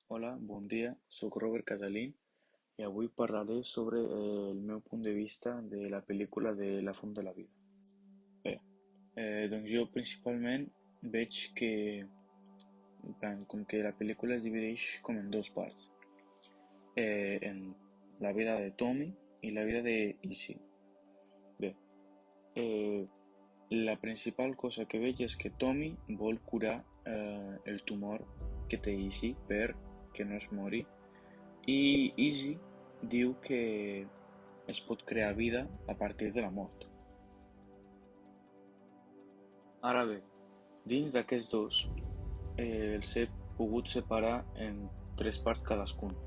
Hola, bon dia, soc Robert Catalín i avui parlaré sobre el meu punt de vista de la pel·lícula de La font de la vida. Bé, doncs jo principalment veig que, com que la pel·lícula es divideix com en dues parts, en la vida de Tommy i la vida de Izzy. Bé, eh, la principal cosa que veig és que Tommy vol curar el tumor que té Izzy per que no es mori i Izzy diu que es pot crear vida a partir de la mort. Ara bé, dins d'aquests dos, els he pogut separar en tres parts cadascun.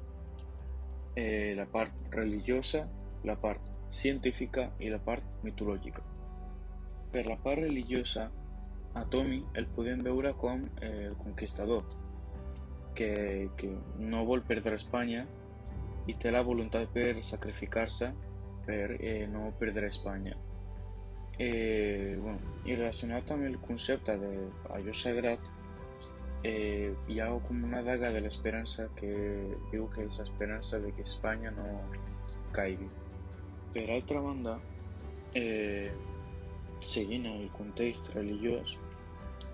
La part religiosa, la part científica i la part mitològica. Per la part religiosa, a Tommy el podem veure com el conquistador, que no vol perdre Espanya i té la voluntat per sacrificar-se per no perdre Espanya. I relacionat amb el concepte d'allò sagrat, hi ha com una daga de l'esperança que diu que és l'esperança de que Espanya no caigui. Per altra banda, seguint el context religiós,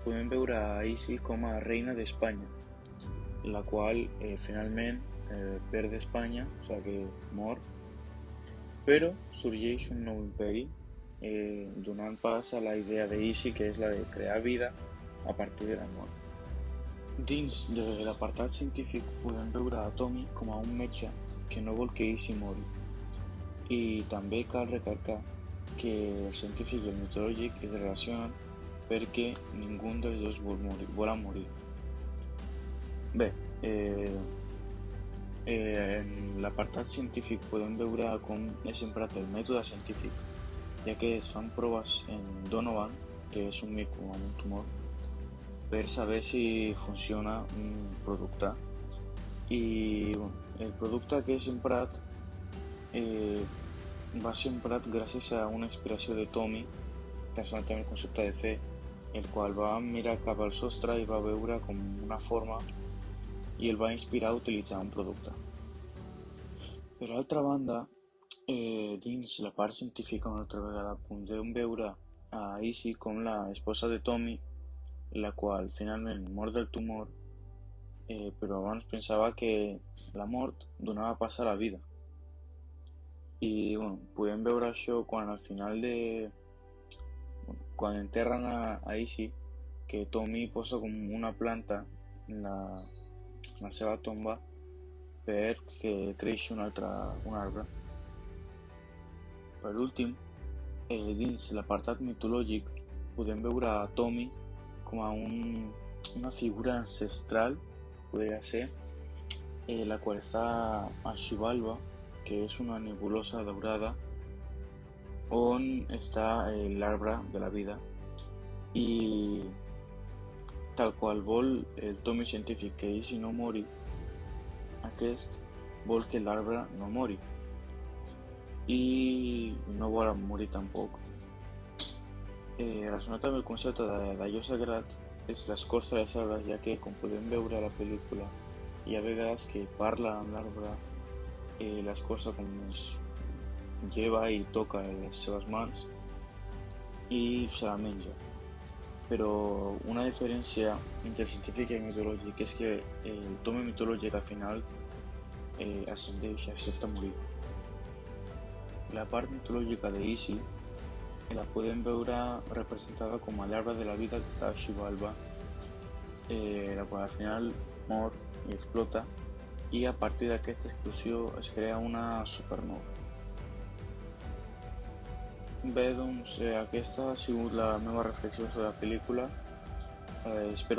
podem veure a Izzy com a reina d'Espanya, la qual finalment perd Espanya, o sigui que mor, però sorgeix un nou imperi, donant pas a la idea d'Izzy, que és la de crear vida a partir de la mort. Dins de l'apartat científic podem veure a Tommy com a un metge que no vol que Izzy mori, i també cal recalcar que el científic i el mitològic es relacionen perquè ningú dels dos vol morir. Bé, en l'apartat científic podem veure com és emprat el mètode científic, ja que es fan proves en Donovan, que és un mico amb un tumor, per saber si funciona un producte. I el producte que és emprat va ser emprat gràcies a una inspiració de Tommy, relacionat amb el concepte de fe, el qual va mirar cap al sostre i va veure com una forma i el va inspirar a utilitzar un producte. Per altra banda, dins la part científica una altra vegada podem veure a Izzy com la esposa de Tommy, la qual finalment mor del tumor, però abans pensava que la mort donava pas a la vida. I podem veure això quan al final quan enterren a Izzy, que Tommy posa com una planta en la seva tomba perquè creixi un arbre. Per últim, dins l'apartat mitològic podem veure a Tommy com a una figura ancestral, podria ser, la qual està a Xibalba, que és una nebulosa daurada on està l'arbre de la vida, i tal qual vol el Tommy científic que Izzy no mori, aquest vol que l'arbre no mori i no vol morir tampoc. Relacionat amb el concepte d'allò sagrat és l'escorça de les arbres, ja que, com podem veure a la pel·lícula, hi ha vegades que parla amb l'arbre, l'escorça com es lleva i toca les seves mans i se la menja. Però una diferència entre científic i mitològic és que el Tommy mitològic al final ascendeix i accepta morir. La part mitològica de Izzy la podem veure representada com a l'arbre de la vida que està a Xibalba, la qual al final mor i explota, i a partir d'aquesta explosió es crea una supernova. Bé, doncs aquesta ha sigut la meva reflexió sobre la pel·lícula. Espero